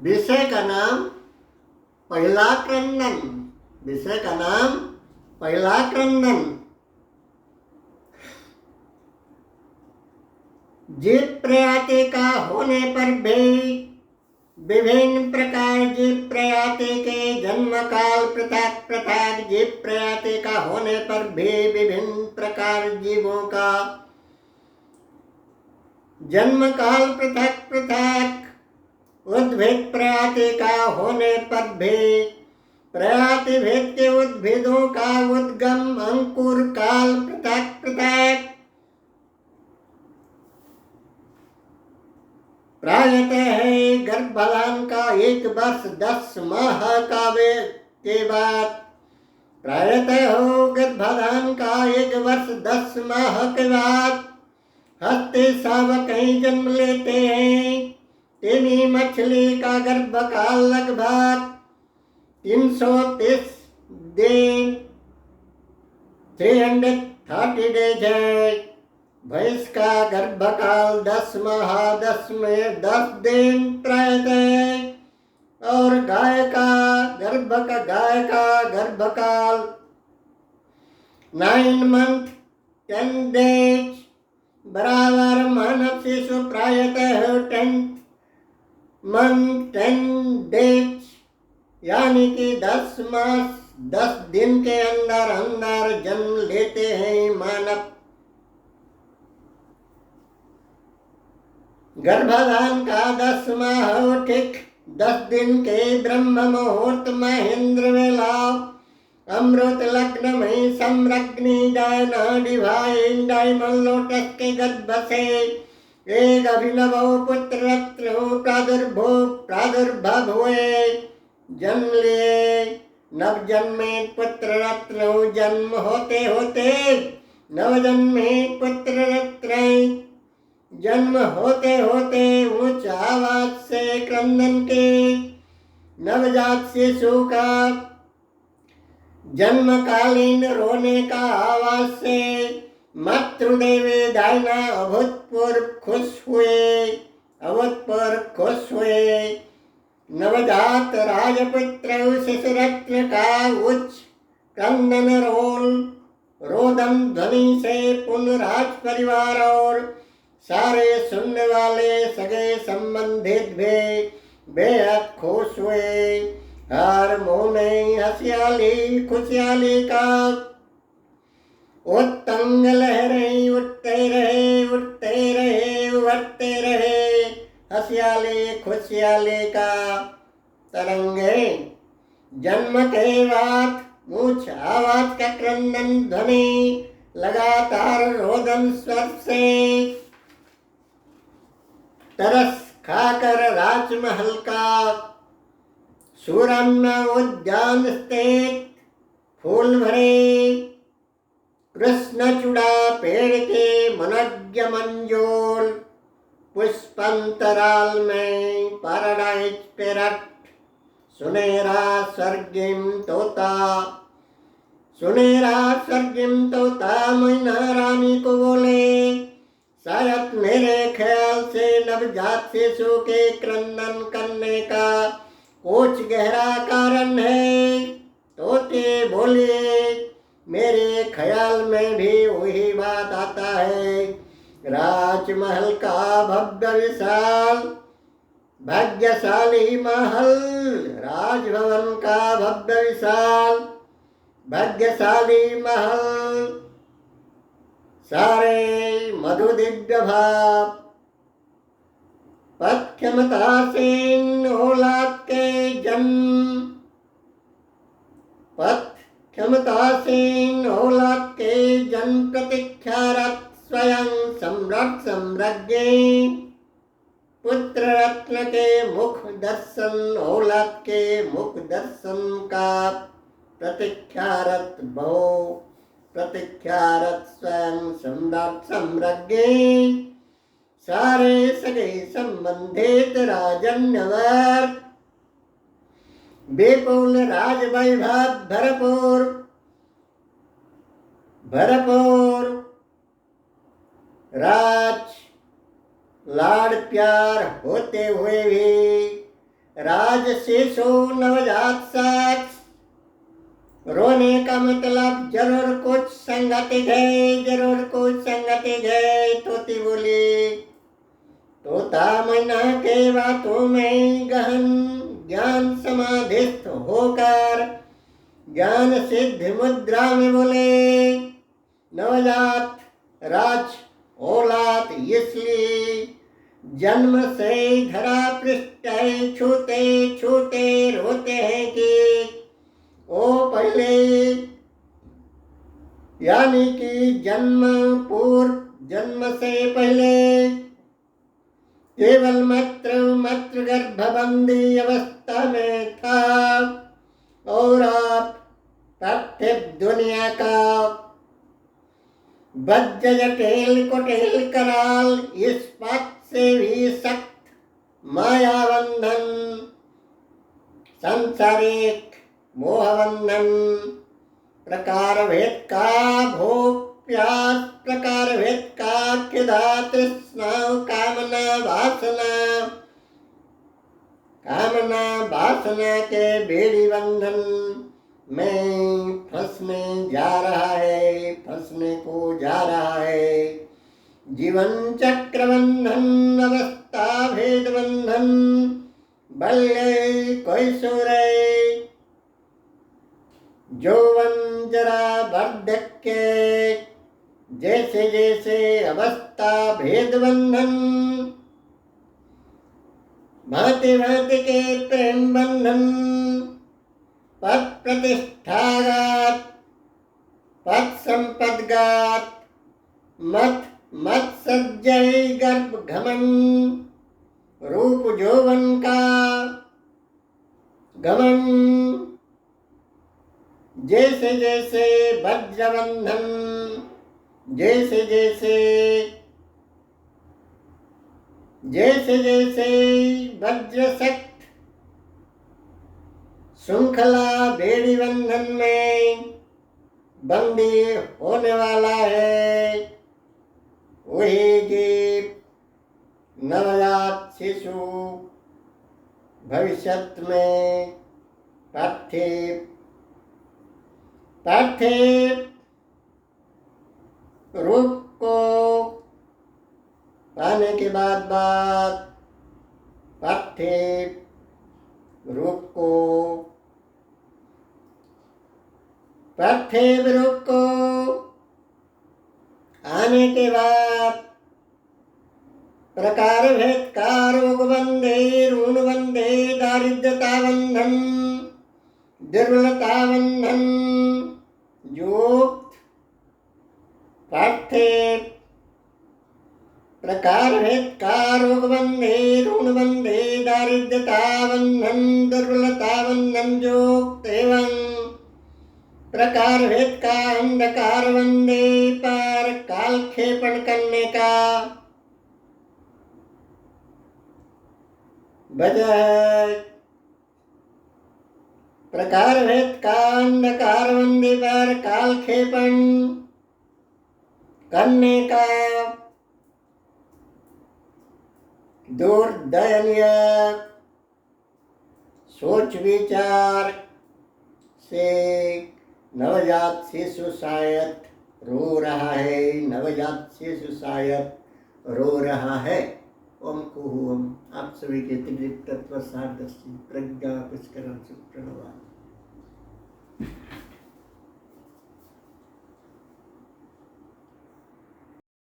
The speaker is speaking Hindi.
विषय का नाम पहला क्रंदन। विषय का नाम पहला क्रंदन। जीव प्रयाति का होने पर भी विभिन्न प्रकार जीव प्रयाति के जन्म काल पृथक पृथक। जीव प्रयाति का होने पर भी विभिन्न प्रकार जीवों का जन्म काल पृथक पृथक। उद्भिद प्रयाति का होने पर भी प्रयाति भेद के उद्भिदों का उद्गम अंकुर काल पृथक पृथक। प्रायतः है गर्भाधान का 1 वर्ष 10 माह के बाद। प्रायतः हो गर्भाधान का 1 वर्ष 10 माह के बाद हस्ती शावक ही जन्म लेते हैं। तिमी मछली का गर्भकाल लगभग 330 दिन 330 डेज है। भैंस का गर्भकाल 10 माह 10 दिन प्रायतः। और गाय का गर्भकाल 9 मंथ 10 डेज बराबर। मानव शिशु प्रायतः 10 मंथ 10 डेज यानी कि 10 मास 10 दिन के अंदर जन्म लेते हैं मानव। गर्भाधान का 10 माह ठीक 10 दिन के ब्रह्म मुहूर्त महेंद्र वेला अमृत लग्न में सम्रग्नि डिवाइन डायमंड लोटस के गर्भ से एक अभिनव पुत्र रत्न प्रादुर्भव हुए जन्म लिए। नवजन्मित पुत्र रत्न जन्म होते होते नवजन्मित पुत्र रत्न जन्म होते होते ऊंच आवाज से क्रंदन के नवजात शिशु का जन्मकालीन रोने का आवाज से मातृदेवी डायना अभूतपूर्व खुश हुए। नवजात राजपुत्र शिशु रत्न का उच्च क्रंदन रोदन ध्वनि से पूर्ण राज परिवार और सारे सुनने वाले सगे संबंधित भी बेहद खुश हुए। हर मुंह में हसियाली खुशहाली का उत्तंग लहरें उठते रहे हसियाली खुशहाली का तरंगे। जन्म के बाद ऊंच आवाज का क्रंदन ध्वनि लगातार रोदन स्वर से तरस खाकर राजमहल का सुरम्य उद्यान स्थित फूल भरे कृष्णचूड़ा पेड़ के मनज्ञ मंजूल पुष्पंतराल में पैराडाइज पेरट सुनेरा स्वर्गिम तोता मैना रानी को बोले। शायद मेरे ख्याल से नवजात शिशु के क्रंदन करने का कुछ गहरा कारण है। तोते बोले मेरे ख्याल में भी वही बात आता है। राजमहल का भव्य विशाल भाग्यशाली महल, राजभवन का भव्य विशाल भाग्यशाली महल सारे मधु दिव्य भाव पद क्षमतासीन औलाद के जन्म प्रतीक्षारत स्वयं सम्राट सम्राज्ञी पुत्र रत्न के मुख दर्शन औलाद के मुख दर्शन का प्रतीक्षारत स्वयं सम्राट सम्राज्ञी सारे सगे संबंधित राजन्यवर विपुल राज वैभव भरपूर राज लाड़ प्यार होते हुए भी राजशिशु नवजात शख्स, रोने का मतलब जरूर कुछ संगति है, जरूर कुछ संगति है। तोती बोली, तोता मैना के बातों में गहन ज्ञान समाधिस्थ होकर ज्ञान सिद्ध मुद्रा में बोले, नवजात राज औलाद इसलिए जन्म से धरा पृष्ठ छूते छूते रोते हैं कि ओ पहले, यानी कि जन्म पूर्व, जन्म से पहले केवल मात्र गर्भबंदी अवस्था में था और आप पार्थिव दुनिया का बज्ज जटेल कोटेल कराल इस बात से भी सख्त मायाबंधन, सांसारिक मोहबंधन, प्रकार भेद का भोग प्यास, प्रकार भेद का क्षुधा तृष्णा, कामना वासना के बेड़ी बंधन में फंसने जा रहा है, फंसने को जा रहा है। जीवन चक्र बंधन, अवस्था भेद बंधन, बल्ले कोई सूरे यौवन जरा वार्धक्य, जैसे जैसे अवस्था भेद बंधन, भांति भांति के प्रेम बंधन, पद प्रतिष्ठागात, पद संपदगात, मत मत सज्जय गर्भ घमन, रूप यौवन का गमन, जैसे जैसे वज्रबंधन, जैसे जैसे वज्र सख्त श्रृंखला बेड़ी बंधन में बंदी होने वाला है, वही जीव नवजात शिशु भविष्यत में पार्थिव रूप को पाने के बाद पार्थिव रूप को आने के बाद प्रकार भेद का रोग बंधे, ऋण बंधे, दारिद्रता बंधन, दुर्बलता बंधन, युक्त पार्थिव प्रकार भेद का रोग बंधे, ऋण बंधे, दारिद्रता बंधन, दुर्बलता बंधन, युक्त एवं प्रकार भेद का अंधकार बंधे पर कालक्षेपण करने का वजह है। प्रकार भेद का अंधकार बंधे पर कालक्षेपण करने का दुर्दयनीय सोच विचार से नवजात शिशु शायद रो रहा है, नवजात शिशु शायद रो रहा है। ओम कुहू ओम। आप सभी के त्रिदिक तत्व सारदर्शी प्रज्ञा पुष्कर सुप्रणवाद।